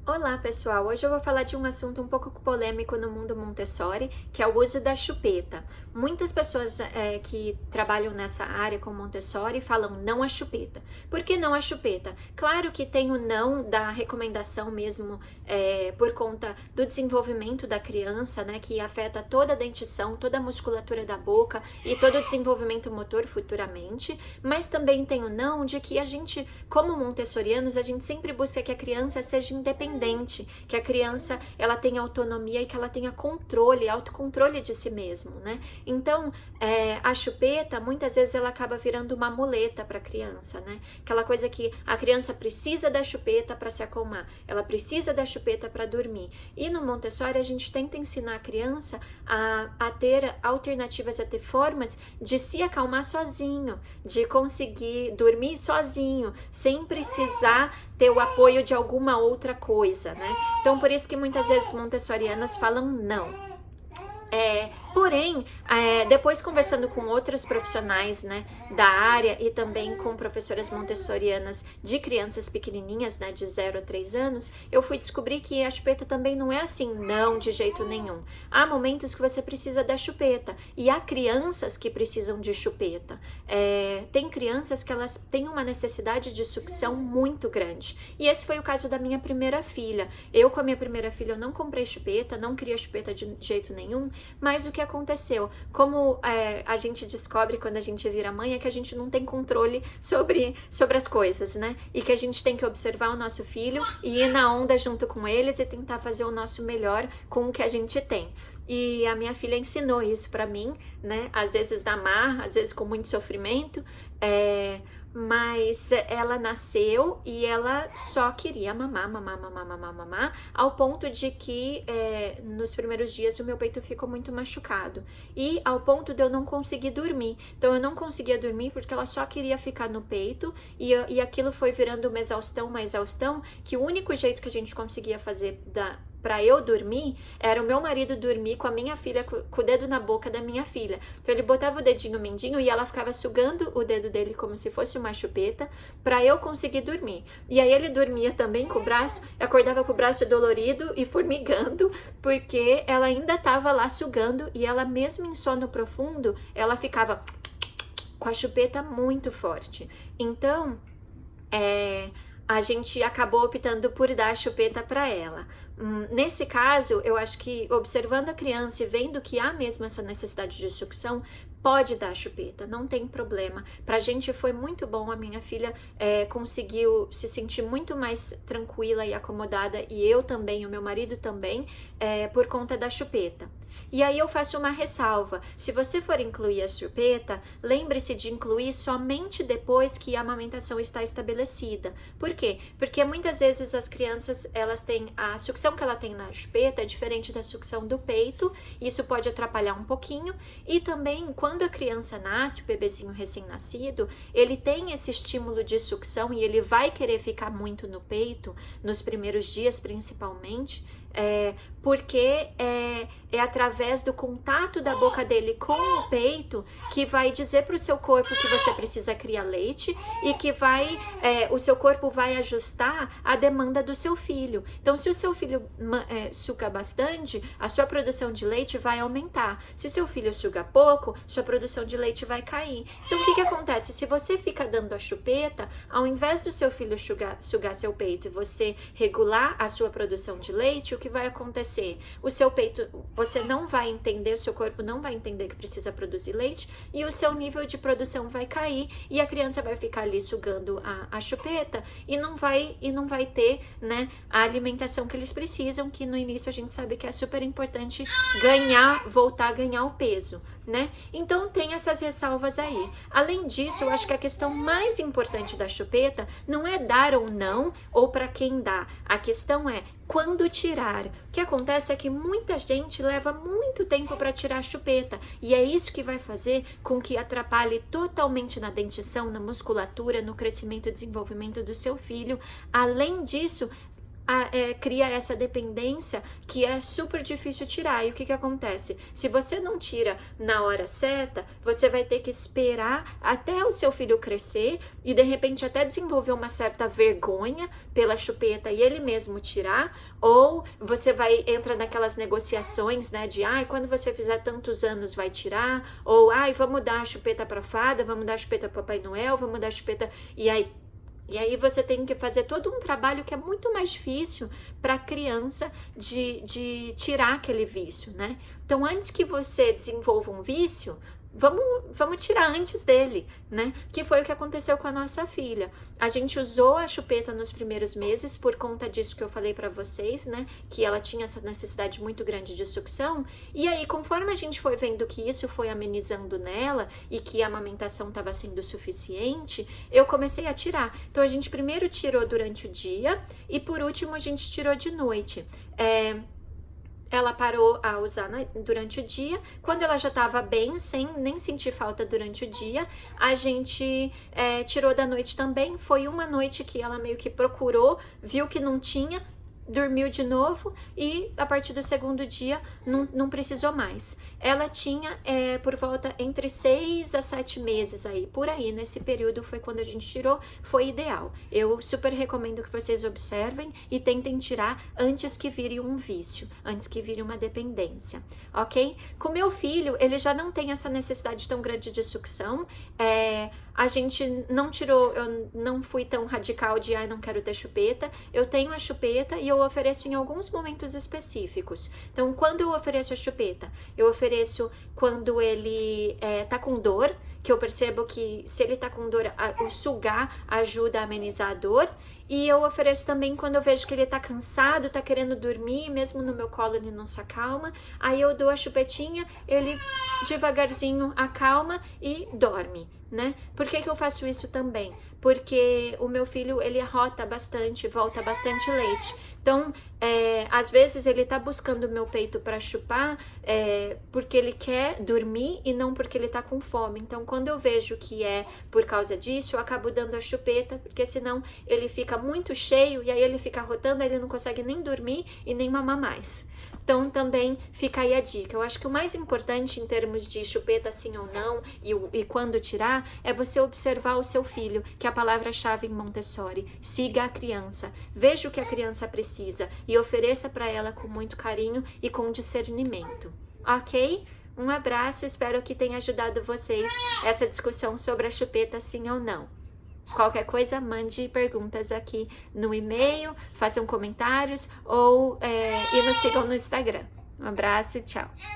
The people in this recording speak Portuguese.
Olá pessoal, hoje eu vou falar de um assunto um pouco polêmico no mundo Montessori, que é o uso da chupeta. Muitas pessoas que trabalham nessa área com Montessori falam não à chupeta. Por que não à chupeta? Claro que tem o não da recomendação mesmo por conta do desenvolvimento da criança, né, que afeta toda a dentição, toda a musculatura da boca e todo o desenvolvimento motor futuramente, mas também tem o não de que a gente, como montessorianos, a gente sempre busca que a criança seja independente, que a criança ela tenha autonomia e que ela tenha controle, autocontrole de si mesmo, né? Então, a chupeta, muitas vezes ela acaba virando uma muleta para a criança, né? Aquela coisa que a criança precisa da chupeta para se acalmar, ela precisa da chupeta para dormir. E no Montessori a gente tenta ensinar a criança a ter alternativas, a ter formas de se acalmar sozinho, de conseguir dormir sozinho, sem precisar ter o apoio de alguma outra coisa, né? Então, por isso que muitas vezes montessorianas falam não. Porém, depois conversando com outros profissionais, né, da área e também com professoras montessorianas de crianças pequenininhas, né, de 0 a 3 anos, eu fui descobrir que a chupeta também não é assim, não, de jeito nenhum. Há momentos que você precisa da chupeta e há crianças que precisam de chupeta. Tem crianças que elas têm uma necessidade de sucção muito grande. E esse foi o caso da minha primeira filha. Eu, com a minha primeira filha, eu não comprei chupeta, não queria chupeta de jeito nenhum, mas o que aconteceu? Como a gente descobre quando a gente vira mãe, é que a gente não tem controle sobre as coisas, né? E que a gente tem que observar o nosso filho e ir na onda junto com eles e tentar fazer o nosso melhor com o que a gente tem. E a minha filha ensinou isso pra mim, né? Às vezes na marra, às vezes com muito sofrimento, mas ela nasceu e ela só queria mamar, ao ponto de que nos primeiros dias o meu peito ficou muito machucado e ao ponto de eu não conseguir dormir. Então eu não conseguia dormir porque ela só queria ficar no peito e aquilo foi virando uma exaustão, que o único jeito que a gente conseguia fazer para eu dormir, era o meu marido dormir com a minha filha, com o dedo na boca da minha filha. Então ele botava o dedinho mindinho e ela ficava sugando o dedo dele como se fosse uma chupeta, para eu conseguir dormir. E aí ele dormia também com o braço, acordava com o braço dolorido e formigando, porque ela ainda estava lá sugando e ela mesmo em sono profundo, ela ficava com a chupeta muito forte. Então, a gente acabou optando por dar a chupeta para ela. Nesse caso, eu acho que observando a criança e vendo que há mesmo essa necessidade de sucção, pode dar a chupeta, não tem problema. Pra gente foi muito bom, a minha filha conseguiu se sentir muito mais tranquila e acomodada, e eu também, o meu marido também, por conta da chupeta. E aí eu faço uma ressalva, se você for incluir a chupeta, lembre-se de incluir somente depois que a amamentação está estabelecida. Por quê? Porque muitas vezes as crianças, elas têm, a sucção que ela tem na chupeta é diferente da sucção do peito, isso pode atrapalhar um pouquinho, e também quando a criança nasce, o bebezinho recém-nascido, ele tem esse estímulo de sucção e ele vai querer ficar muito no peito, nos primeiros dias principalmente, porque é através do contato da boca dele com o peito que vai dizer para o seu corpo que você precisa criar leite e que o seu corpo vai ajustar a demanda do seu filho. Então, se o seu filho suga bastante, a sua produção de leite vai aumentar. Se seu filho suga pouco, sua produção de leite vai cair. Então, o que acontece? Se você fica dando a chupeta, ao invés do seu filho sugar seu peito e você regular a sua produção de leite, o que vai acontecer? O seu peito, você não vai entender, o seu corpo não vai entender que precisa produzir leite e o seu nível de produção vai cair e a criança vai ficar ali sugando a chupeta e não vai ter, né, a alimentação que eles precisam, que no início a gente sabe que é super importante voltar a ganhar o peso, né? Então tem essas ressalvas aí. Além disso, eu acho que a questão mais importante da chupeta não é dar ou não, ou para quem dá. A questão é quando tirar. O que acontece é que muita gente leva muito tempo para tirar a chupeta e é isso que vai fazer com que atrapalhe totalmente na dentição, na musculatura, no crescimento e desenvolvimento do seu filho. Além disso, cria essa dependência que é super difícil tirar. E o que acontece? Se você não tira na hora certa, você vai ter que esperar até o seu filho crescer e de repente até desenvolver uma certa vergonha pela chupeta e ele mesmo tirar, ou você entra naquelas negociações, né, de quando você fizer tantos anos vai tirar, ou vamos dar a chupeta para fada, vamos dar a chupeta para Papai Noel, vamos dar a chupeta, e aí você tem que fazer todo um trabalho que é muito mais difícil para a criança de tirar aquele vício, né? Então, antes que você desenvolva um vício, vamos tirar antes dele, né? Que foi o que aconteceu com a nossa filha. A gente usou a chupeta nos primeiros meses por conta disso que eu falei para vocês, né? Que ela tinha essa necessidade muito grande de sucção. E aí, conforme a gente foi vendo que isso foi amenizando nela e que a amamentação estava sendo suficiente, eu comecei a tirar. Então, a gente primeiro tirou durante o dia e por último a gente tirou de noite. Ela parou a usar durante o dia. Quando ela já estava bem, sem nem sentir falta durante o dia, a gente tirou da noite também. Foi uma noite que ela meio que procurou, viu que não tinha, dormiu de novo e a partir do segundo dia não precisou mais. Ela tinha por volta entre 6 a 7 meses aí, por aí, nesse período foi quando a gente tirou, foi ideal. Eu super recomendo que vocês observem e tentem tirar antes que vire um vício, antes que vire uma dependência, ok? Com meu filho, ele já não tem essa necessidade tão grande de sucção, a gente não tirou, eu não fui tão radical de não quero ter chupeta, eu tenho a chupeta e eu ofereço em alguns momentos específicos. Então, quando eu ofereço a chupeta, eu ofereço quando ele tá com dor, que eu percebo que se ele tá com dor, o sugar ajuda a amenizar a dor. E eu ofereço também quando eu vejo que ele tá cansado, tá querendo dormir, mesmo no meu colo ele não se acalma. Aí eu dou a chupetinha, ele devagarzinho acalma e dorme, né? Por que eu faço isso também? Porque o meu filho, ele arrota bastante, volta bastante leite. Então, às vezes ele tá buscando o meu peito para chupar porque ele quer dormir e não porque ele tá com fome. Então, quando eu vejo que é por causa disso, eu acabo dando a chupeta, porque senão ele fica muito cheio e aí ele fica arrotando, aí ele não consegue nem dormir e nem mamar mais. Então, também fica aí a dica. Eu acho que o mais importante em termos de chupeta sim ou não e quando tirar, é você observar o seu filho, que é a palavra-chave em Montessori. Siga a criança, veja o que a criança precisa e ofereça para ela com muito carinho e com discernimento, ok? Um abraço, espero que tenha ajudado vocês essa discussão sobre a chupeta sim ou não. Qualquer coisa, mande perguntas aqui no e-mail, façam comentários ou e nos sigam no Instagram. Um abraço, tchau!